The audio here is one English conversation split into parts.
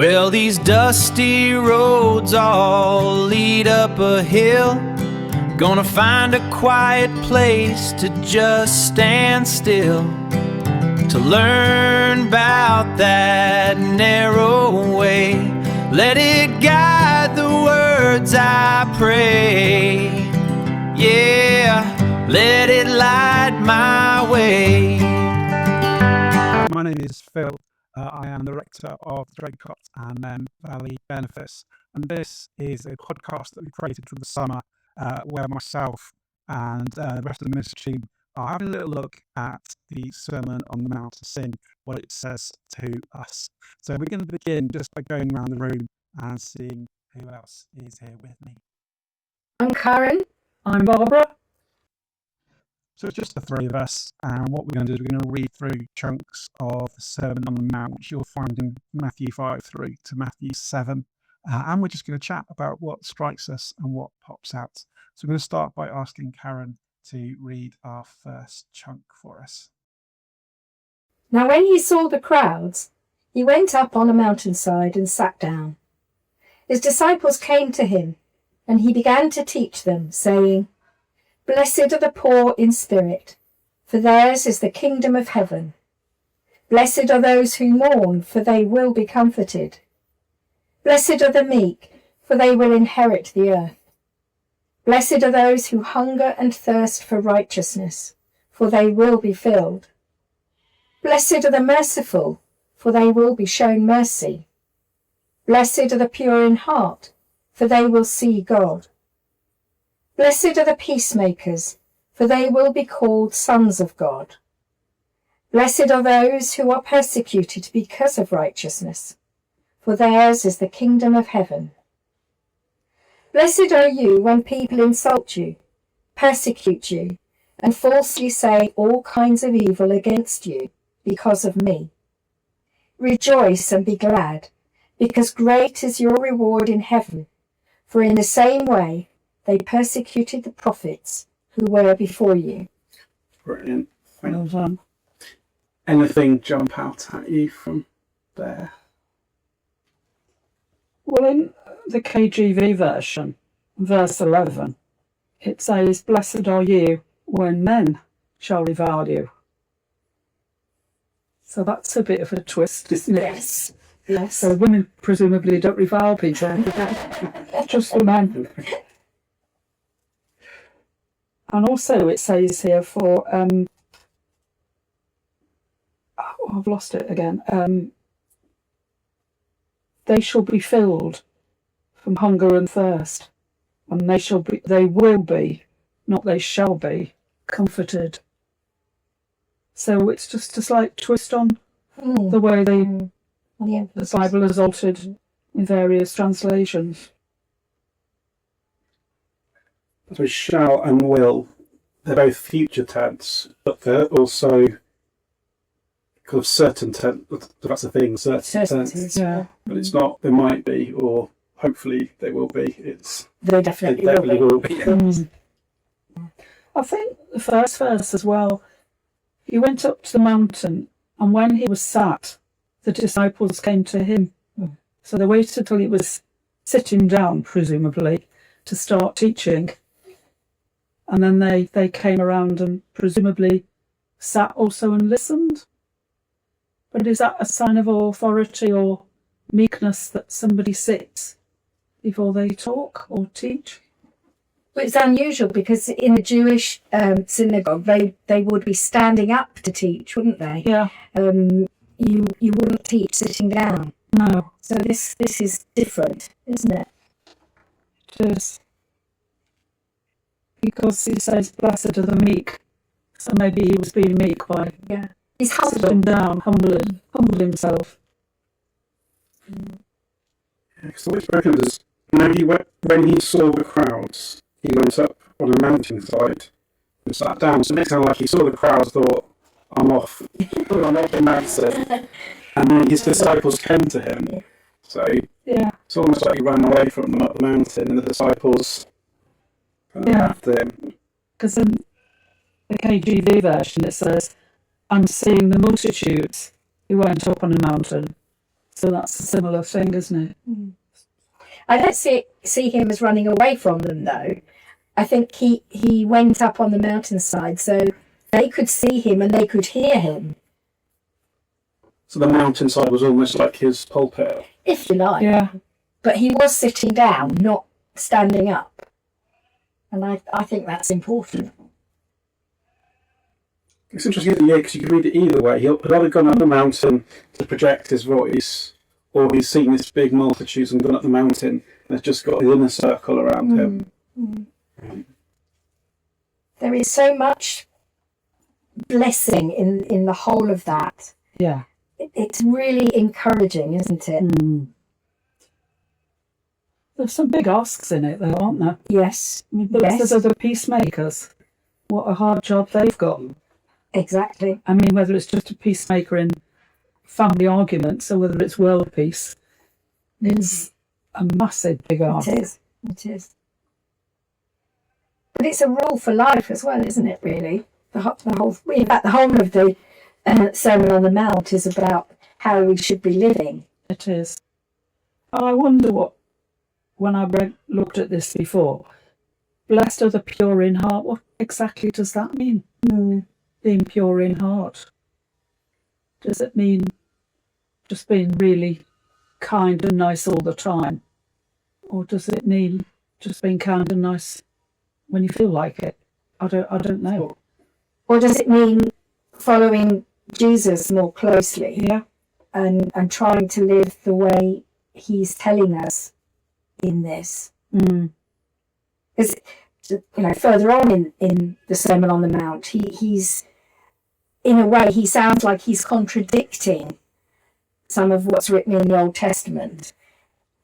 Well, these dusty roads all lead up a hill. Gonna find a quiet place to just stand still, to learn about that narrow way. Let it guide the words I pray. Yeah, let it light my way. My name is Phil. I am the Rector of Draycote and Valley Benefice. And this is a podcast that we created for the summer where myself and the rest of the ministry team are having a little look at the Sermon on the Mount to see what it says to us. So we're going to begin just by going around the room and seeing who else is here with me. I'm Karen. I'm Barbara. So it's just the three of us, and what we're going to do is we're going to read through chunks of the Sermon on the Mount, which you'll find in Matthew 5 through to Matthew 7. And we're just going to chat about what strikes us and what pops out. So we're going to start by asking Karen to read our first chunk for us. Now when he saw the crowds, he went up on a mountainside and sat down. His disciples came to him, and he began to teach them, saying, Blessed are the poor in spirit, for theirs is the kingdom of heaven. Blessed are those who mourn, for they will be comforted. Blessed are the meek, for they will inherit the earth. Blessed are those who hunger and thirst for righteousness, for they will be filled. Blessed are the merciful, for they will be shown mercy. Blessed are the pure in heart, for they will see God. Blessed are the peacemakers, for they will be called sons of God. Blessed are those who are persecuted because of righteousness, for theirs is the kingdom of heaven. Blessed are you when people insult you, persecute you, and falsely say all kinds of evil against you because of me. Rejoice and be glad, because great is your reward in heaven, for in the same way they persecuted the prophets who were before you. Brilliant. Well done. Anything jump out at you from there? Well, in the KJV version, verse 11, it says, Blessed are you when men shall revile you. So that's a bit of a twist, isn't it? Yes. Yes. So women presumably don't revile people, just the men. And also it says here for, I've lost it again. They shall be filled from hunger and thirst, and they will be, not they shall be, comforted. So it's just a slight twist on the way the Bible is altered in various translations. So shall and will, they're both future tense, but they're also kind of certain tense. That's the thing, certain tense. Yeah. But it's not, they might be, or hopefully they will be. They definitely will be. I think the first verse as well, he went up to the mountain, and when he was sat, the disciples came to him. So they waited till he was sitting down, presumably, to start teaching. And then they came around and presumably sat also and listened. But is that a sign of authority or meekness that somebody sits before they talk or teach? Well, it's unusual because in the Jewish synagogue, they would be standing up to teach, wouldn't they? Yeah. You wouldn't teach sitting down. No. So this is different, isn't it? It is. Because he says, blessed are the meek. So maybe he was being meek by He's humble. sitting down, humbled himself. So which reckons, maybe when he saw the crowds, he went up on a mountainside and sat down. So it makes it sound like he saw the crowds, thought, I'm off. I'm off in mountain. And then his disciples came to him. So it's almost like he ran away from them up the mountain, and the disciples after him. Because in the KJV version it says, and seeing the multitudes, he went up on a mountain. So that's a similar thing, isn't it? I don't see him as running away from them, though. I think he went up on the mountainside so they could see him and they could hear him. So the mountainside was almost like his pulpit. If you like. Yeah. But he was sitting down, not standing up. And I think that's important. It's interesting, yeah, because you can read it either way. He'll either gone up the mountain to project his voice, or he's seen this big multitudes and gone up the mountain and has just got his inner circle around him. There is so much blessing in the whole of that. Yeah. It's really encouraging, isn't it? There's some big asks in it, though, aren't there? Yes. I mean, those are the peacemakers. What a hard job they've got. Exactly. I mean, whether it's just a peacemaker in family arguments or whether it's world peace, it's a massive big ask. It is. But it's a rule for life as well, isn't it, really? The whole of the Sermon on the Mount is about how we should be living. It is. I wonder when I looked at this before, blessed are the pure in heart, what exactly does that mean? Being pure in heart. Does it mean just being really kind and nice all the time? Or does it mean just being kind and nice when you feel like it? I don't know. Or does it mean following Jesus more closely? Yeah. And trying to live the way he's telling us in this? Because, further on in the Sermon on the Mount, he's in a way, he sounds like he's contradicting some of what's written in the Old Testament.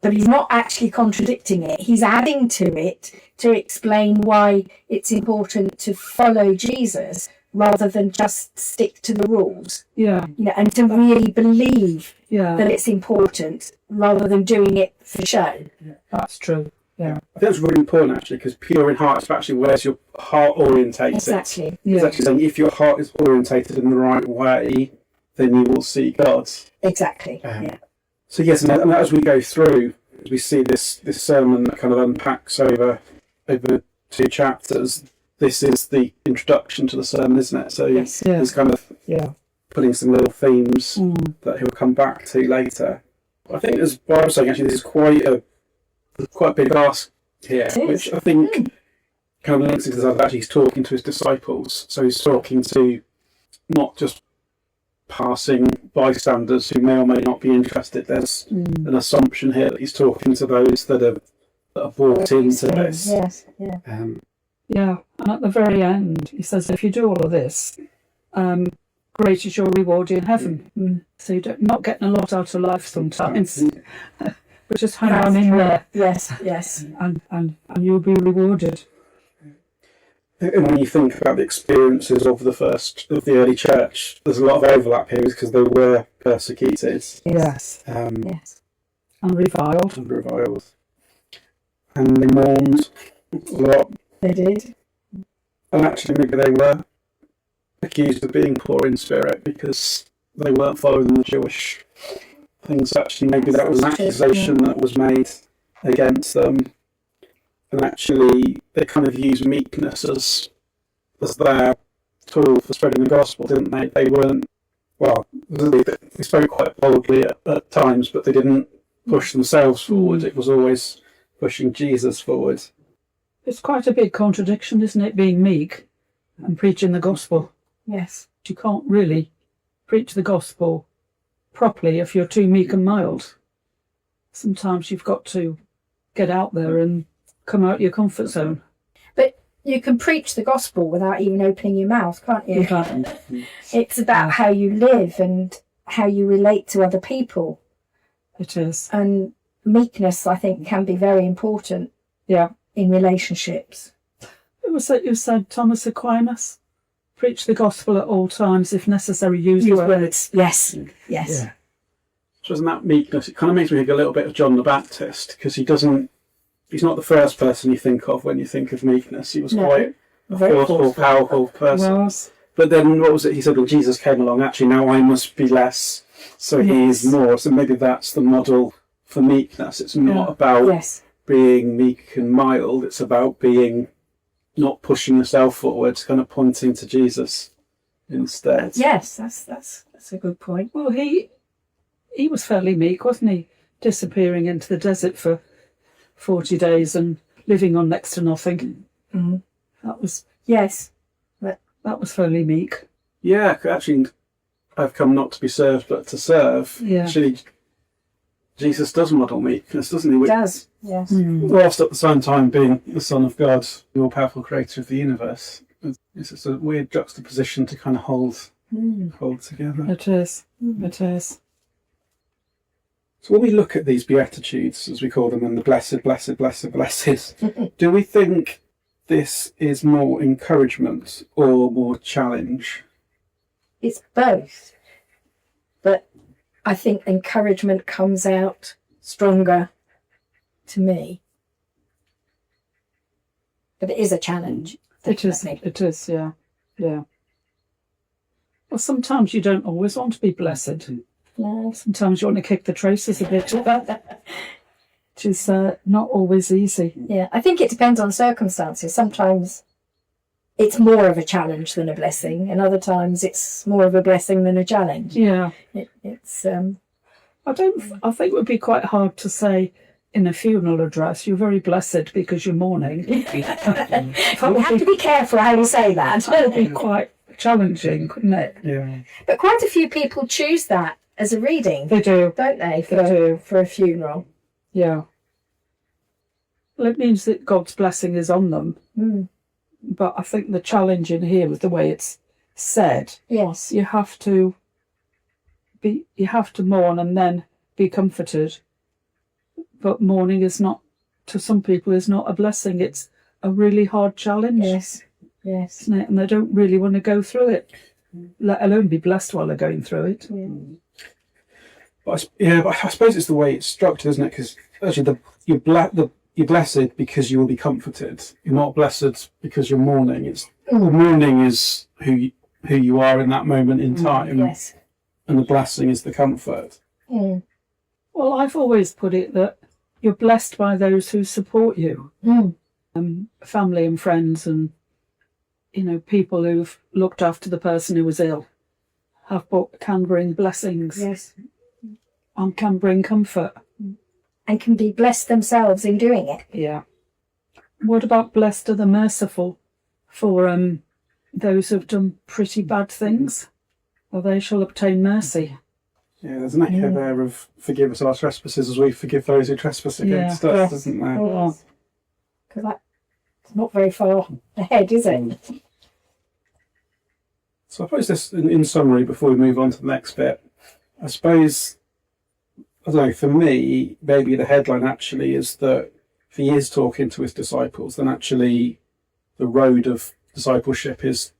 But he's not actually contradicting it. He's adding to it to explain why it's important to follow Jesus rather than just stick to the rules. Yeah. And to really believe that it's important rather than doing it for show. That's true. Yeah. I think that's really important, actually, because pure in heart is actually where's your heart orientated. Exactly. It's actually saying if your heart is orientated in the right way, then you will see God. Exactly. So yes, and as we go through, as we see this sermon that kind of unpacks over 2 chapters, this is the introduction to the sermon, isn't it? So he's kind of putting some little themes that he'll come back to later. I think, as Bob was saying, actually, this is quite a big ask here, which I think kind of links into the fact that actually he's talking to his disciples. So he's talking to not just passing bystanders who may or may not be interested. There's an assumption here that he's talking to those that are bought into this. Yes, and at the very end, he says, if you do all of this, great is your reward in heaven. So you're not getting a lot out of life sometimes. But just hang on in there. Yes. And you'll be rewarded. And when you think about the experiences of the early church, there's a lot of overlap here because they were persecuted. Yes. Yes. And reviled. And they mourned a lot. They did. And actually maybe they were accused of being poor in spirit because they weren't following the Jewish things. Actually maybe that was an accusation that was made against them. And actually, they kind of used meekness as their tool for spreading the gospel, didn't they? They weren't, they spoke quite boldly at times, but they didn't push themselves forward. It was always pushing Jesus forward. It's quite a big contradiction, isn't it, being meek and preaching the gospel? Yes. You can't really preach the gospel properly if you're too meek and mild. Sometimes you've got to get out there and come out your comfort zone. But you can preach the gospel without even opening your mouth, can't you? You can. It's about how you live and how you relate to other people. It is. And meekness, I think, can be very important in relationships. It was said, Thomas Aquinas, preach the gospel at all times, if necessary, use words. Yes. So isn't that meekness? It kind of makes me think a little bit of John the Baptist, because he's not the first person you think of when you think of meekness. He was quite a forceful, powerful person. But then, what was it? He said, well, Jesus came along, actually, now I must be less So he is more. So maybe that's the model for meekness. It's not about being meek and mild. It's about being not pushing yourself forward, kind of pointing to Jesus instead. Yes, that's a good point. Well, he was fairly meek, wasn't he? Disappearing into the desert for 40 days and living on next to nothing. Mm. That was that was fairly meek. Yeah, actually, I've come not to be served, but to serve. Yeah. Actually, Jesus does model meekness, doesn't he? He does, yes. Whilst at the same time being the Son of God, the all-powerful creator of the universe. It's just a weird juxtaposition to kind of hold together. It is. It is. So when we look at these Beatitudes, as we call them, and the blessed, blessed, blessed, blessed, do we think this is more encouragement or more challenge? It's both. But I think encouragement comes out stronger to me. But it is a challenge. Definitely. It is, yeah. Yeah. Well, sometimes you don't always want to be blessed. No. Sometimes you want to kick the traces a bit, which is not always easy. Yeah, I think it depends on circumstances. Sometimes it's more of a challenge than a blessing, and other times it's more of a blessing than a challenge. Yeah. It's. I think it would be quite hard to say in a funeral address, you're very blessed because you're mourning. You have to be careful how you say that. That would be quite challenging, couldn't it? Yeah. But quite a few people choose that as a reading. They do. Don't they? do. For a funeral. Yeah. Well, it means that God's blessing is on them. Mm. But I think the challenge in here with the way it's said, yes, you have to mourn and then be comforted. But mourning is not, to some people, is not a blessing. It's a really hard challenge. Yes. Isn't it? And they don't really want to go through it, let alone be blessed while they're going through it. Yeah. But I suppose it's the way it's structured, isn't it? Because actually, you're blessed because you will be comforted. You're not blessed because you're mourning. Mourning is who you are in that moment in time. Yes. And the blessing is the comfort. Mm. Well, I've always put it that you're blessed by those who support you. Mm. Family and friends and, people who've looked after the person who was ill can bring blessings. Yes. And can bring comfort. And can be blessed themselves in doing it. Yeah. What about blessed are the merciful? For those who've done pretty bad things, or they shall obtain mercy. Yeah, there's an echo there of forgive us our trespasses as we forgive those who trespass against us, doesn't there? Because that's not very far ahead, is it? So I suppose this, in summary, before we move on to the next bit, I suppose, I don't know, for me, maybe the headline actually is that if he is talking to his disciples, then actually the road of discipleship is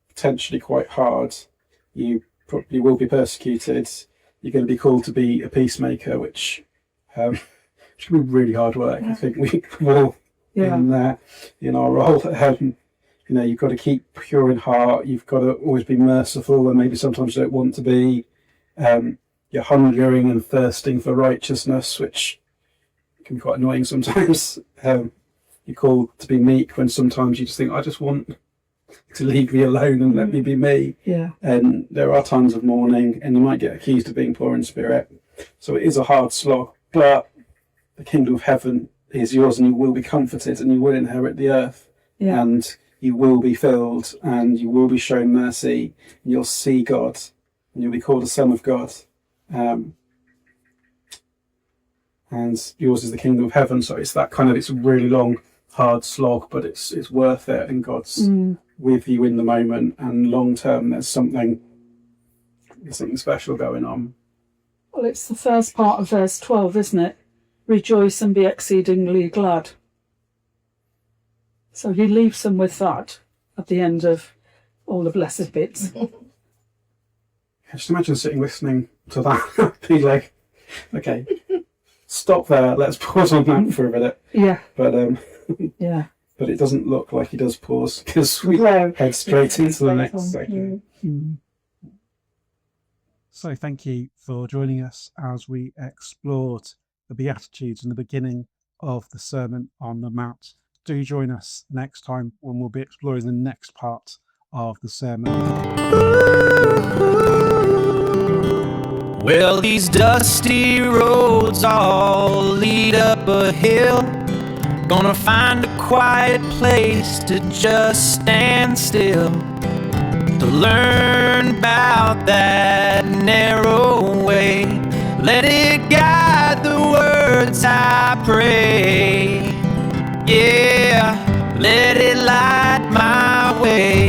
potentially quite hard. You probably will be persecuted. You're going to be called to be a peacemaker, which can be really hard work. I think we all in our role. You've got to keep pure in heart. You've got to always be merciful, and maybe sometimes you don't want to be. You're hungering and thirsting for righteousness, which can be quite annoying sometimes. You're called to be meek when sometimes you just think, I just want to leave me alone and let me be me. Yeah. And there are times of mourning, and you might get accused of being poor in spirit. So it is a hard slog, but the kingdom of heaven is yours, and you will be comforted, and you will inherit the earth. Yeah. And you will be filled, and you will be shown mercy, and you'll see God, and you'll be called a son of God. And yours is the kingdom of heaven. So it's that kind of, it's a really long, hard slog, but it's worth it, and God's with you in the moment, and long term there's something special going on. Well, it's the first part of verse 12, isn't it? Rejoice and be exceedingly glad. So he leaves them with that at the end of all the blessed bits. Just imagine sitting listening to that. Be like, okay, stop there, let's pause on that for a minute. Yeah. But yeah. But it doesn't look like he does pause, because we head straight into the next section. So thank you for joining us as we explored the Beatitudes and the beginning of the Sermon on the Mount. Do join us next time when we'll be exploring the next part of the sermon. Well, these dusty roads all lead up a hill. Gonna find a quiet place to just stand still, to learn about that narrow way. Let it guide the words I pray. Yeah, let it light my way.